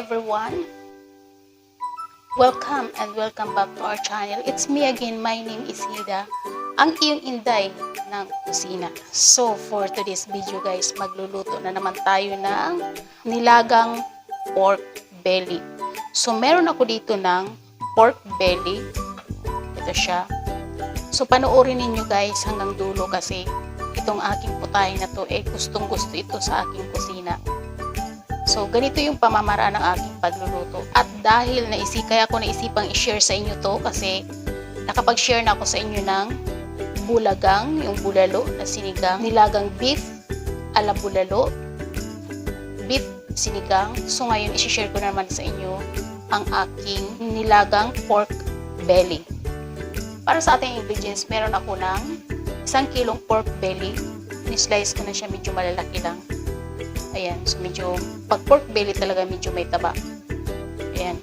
everyone. Welcome and welcome back to our channel. It's me again. My name is Hida, ang iyong inday ng kusina. So, for today's video guys, magluluto na naman tayo ng nilagang pork belly. So, meron ako dito ng pork belly. Ito siya. So, panoorin ninyo guys hanggang dulo kasi itong aking putahe na to, gustong gusto ito sa aking kusina. So, ganito yung pamamaraan ng aking pagluluto. At dahil kaya ko naisipang i-share sa inyo to kasi nakapag-share na ako sa inyo ng bulagang, yung bulalo na sinigang, nilagang beef ala bulalo, beef sinigang. So, ngayon i-share ko naman sa inyo ang aking nilagang pork belly. Para sa ating ingredients, meron ako ng 1 kilong pork belly. Ni-slice ko na siya, medyo malalaki lang. Ayan, so medyo, pag pork belly talaga medyo may taba. Ayan.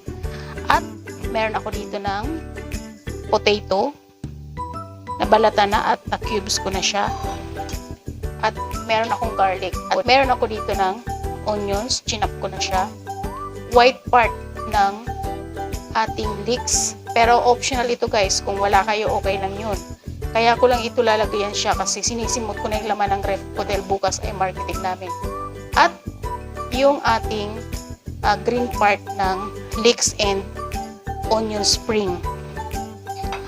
At meron ako dito ng potato, nabalatan na at na-cubes ko na siya. At meron akong garlic. At meron ako dito ng onions, chinap ko na siya. White part ng ating leeks. Pero optional ito guys, kung wala kayo okay lang yun. Kaya ko lang ito lalagayan siya kasi sinisimot ko na yung laman ng ref ko dahil bukas ay marketing namin. At yung ating green part ng leeks and onion spring.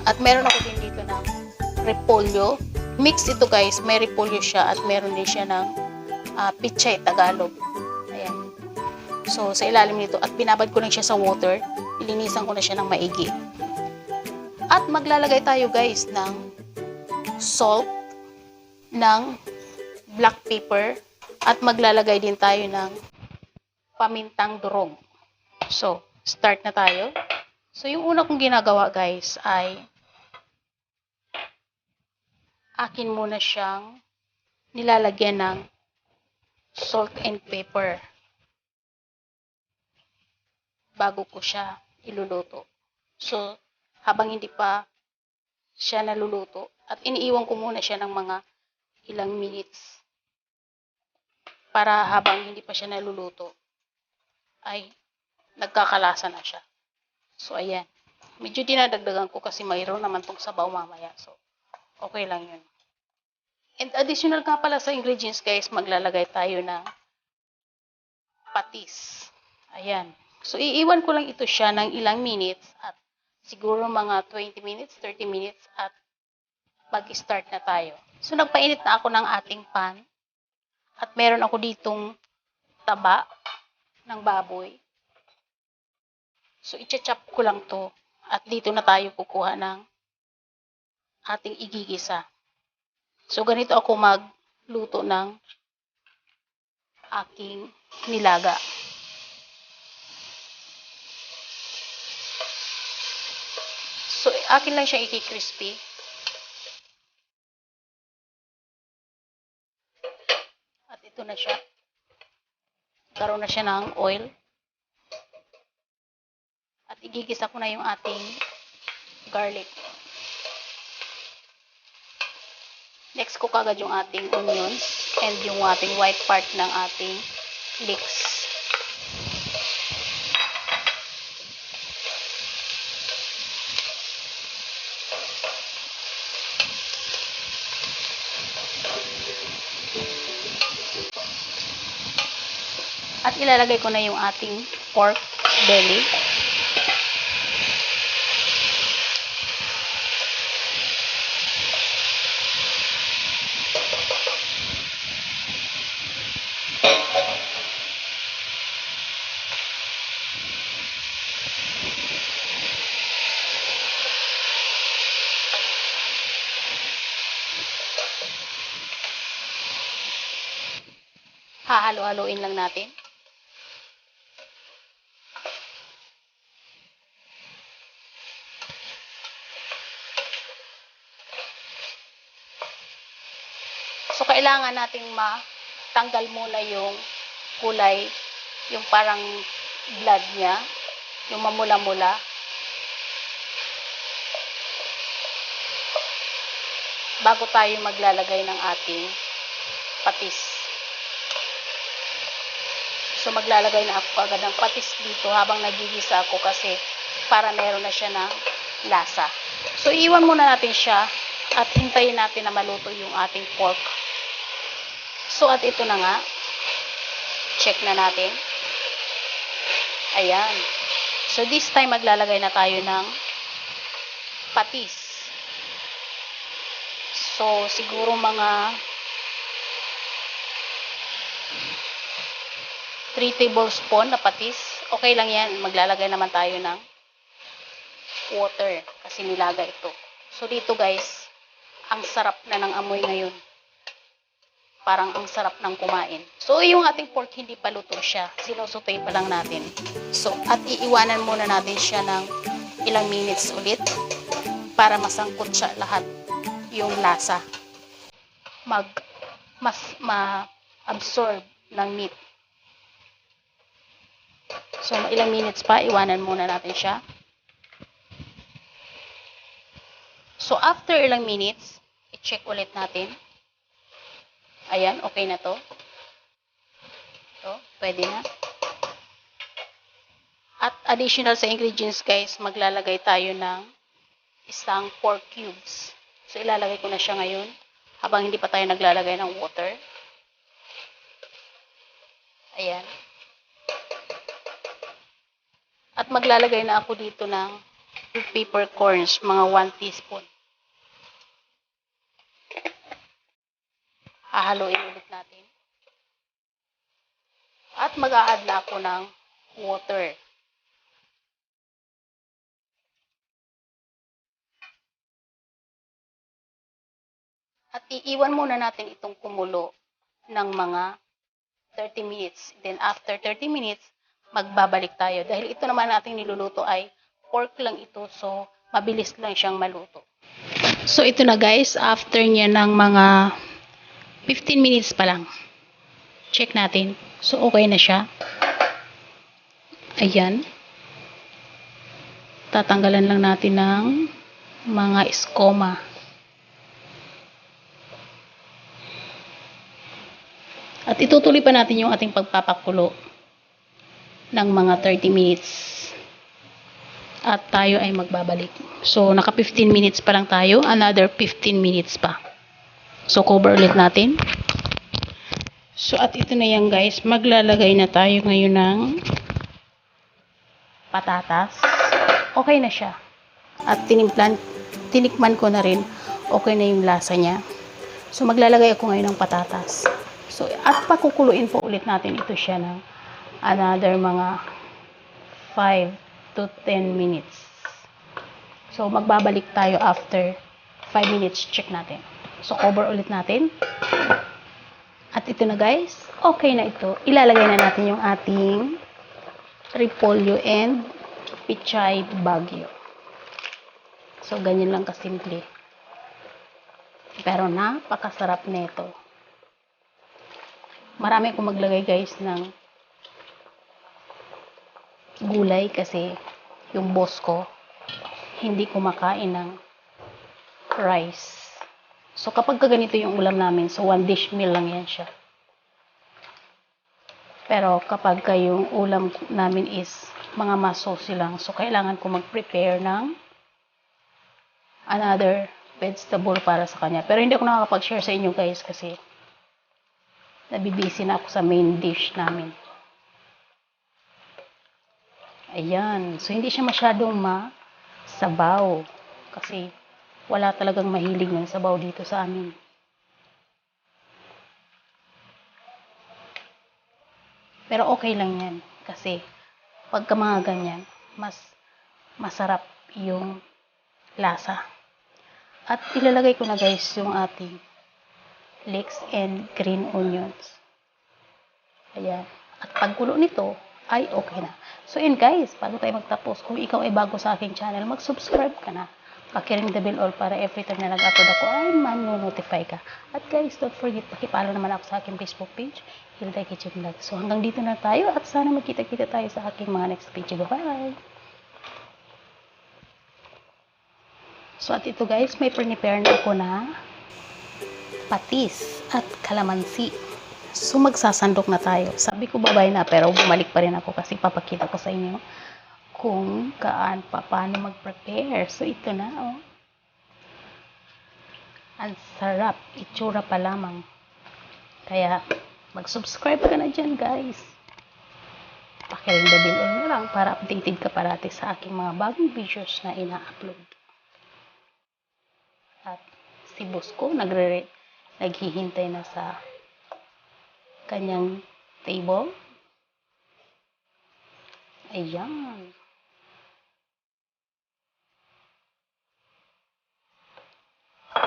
At meron ako din dito ng repolyo. Mix ito guys, may repolyo siya at meron din siya ng pichay Tagalog. Ayan. So sa ilalim nito at binabad ko lang siya sa water. Ilinisan ko na siya ng maigi. At maglalagay tayo guys ng salt, ng black pepper, at maglalagay din tayo ng pamintang durog. So, start na tayo. So, yung una kong ginagawa guys ay akin muna siyang nilalagyan ng salt and pepper bago ko siya iluluto. So, habang hindi pa siya naluluto at iniiwan ko muna siya ng mga ilang minutes para habang hindi pa siya naluluto ay nagkakalasa na siya. So, ayan. Medyo dinadagdagan ko kasi mayroon naman tong sabaw mamaya. So, okay lang yun. And additional ka pala sa ingredients guys, maglalagay tayo ng patis. Ayan. So, iiwan ko lang ito siya ng ilang minutes at siguro mga 20 minutes, 30 minutes at mag-start na tayo. So, nagpainit na ako ng ating pan. At meron ako ditong taba ng baboy. So, i-chop ko lang to. At dito na tayo kukuha ng ating igigisa. So, ganito ako magluto ng aking nilaga. So, akin lang siya i-crispy. Ito na siya. Karoon na siya ng oil. At igigisa ko na yung ating garlic. Next ko kagad yung ating onions and yung ating white part ng ating leeks. At ilalagay ko na yung ating pork belly. Hahalo-haloin lang natin. So, kailangan nating matanggal muna yung kulay, yung parang blood niya, yung mamula-mula. Bago tayo maglalagay ng ating patis. So maglalagay na ako agad ng patis dito habang nagigisa ako kasi para meron na siya ng lasa. So iwan muna natin siya at hintayin natin na maluto yung ating pork. So at ito na nga. Check na natin. Ayan. So this time maglalagay na tayo ng patis. So siguro mga 3 tablespoon na patis. Okay lang yan. Maglalagay naman tayo ng water kasi nilaga ito. So dito guys, ang sarap na ng amoy ngayon. Parang ang sarap ng kumain. So yung ating pork hindi pa luto siya. Sinusutoy pa lang natin. So at iiwanan muna natin siya ng ilang minutes ulit para masangkot siya lahat yung lasa. Mas ma-absorb ng meat. So, ilang minutes pa, iwanan muna natin siya. So, after ilang minutes, i-check ulit natin. Ayan, okay na to. So, pwede na. At additional sa ingredients, guys, maglalagay tayo ng isang pork cubes. So, ilalagay ko na siya ngayon habang hindi pa tayo naglalagay ng water. Ayan. At maglalagay na ako dito ng peppercorns, mga 1 teaspoon. Hahaluin ulit natin. At mag-a-add na ako ng water. At iiwan muna natin itong kumulo ng mga 30 minutes. Then after 30 minutes, magbabalik tayo. Dahil ito naman nating niluluto ay pork lang ito. So, mabilis lang siyang maluto. So, ito na guys. After niya ng mga 15 minutes pa lang. Check natin. So, okay na siya. Ayan. Tatanggalan lang natin ng mga iskoma. At itutuloy pa natin yung ating pagpapakulo ng mga 30 minutes. At tayo ay magbabalik. So, naka 15 minutes pa lang tayo. Another 15 minutes pa. So, cover ulit natin. So, at ito na yan guys. Maglalagay na tayo ngayon ng patatas. Okay na siya. At tinikman ko na rin. Okay na yung lasa niya. So, maglalagay ako ngayon ng patatas. So, at pakukuluin po ulit natin ito siya ng another mga 5 to 10 minutes. So, magbabalik tayo after 5 minutes. Check natin. So, cover ulit natin. At ito na guys. Okay na ito. Ilalagay na natin yung ating repolyo and pichay bagyo. So, ganyan lang kasimple. Pero napakasarap nito. Marami akong maglagay guys ng gulay kasi yung boss ko hindi kumakain ng rice. So kapag ganito yung ulam namin, so 1 dish meal lang yan siya. Pero kapag yung ulam namin is mga masosi lang, so kailangan ko mag-prepare ng another vegetable para sa kanya. Pero hindi ako nakakapag-share sa inyo guys kasi nabibisi na ako sa main dish namin. Ayan. So, hindi siya masyadong masabaw. Kasi, wala talagang mahilig ng sabaw dito sa amin. Pero okay lang yan. Kasi, pagka mga ganyan, mas masarap yung lasa. At ilalagay ko na guys yung ating leeks and green onions. Ayan. At pagkulo nito, ay okay na. So, yun guys, bago tayo magtapos, kung ikaw ay bago sa aking channel, mag-subscribe ka na. Pakiring the bell all para every time na nag-upload ako ay mano-notify ka. At guys, don't forget, pakipalo naman ako sa aking Facebook page, Hilda Kitchen Vlog. So, hanggang dito na tayo at sana magkita-kita tayo sa aking mga next video. Bye-bye! So, at ito guys, may prepare na ako na patis at kalamansi. So, magsasandok na tayo. Sabi ko babay na, pero bumalik pa rin ako kasi papakita ko sa inyo kung paano mag-prepare. So, ito na, oh. Ang sarap. Itsura pa lamang. Kaya, mag-subscribe ka na dyan, guys. Pakiring the bell on na lang para updated ka parati sa aking mga bagong videos na ina-upload. At si boss ko naghihintay na sa kanyang table. Ayan.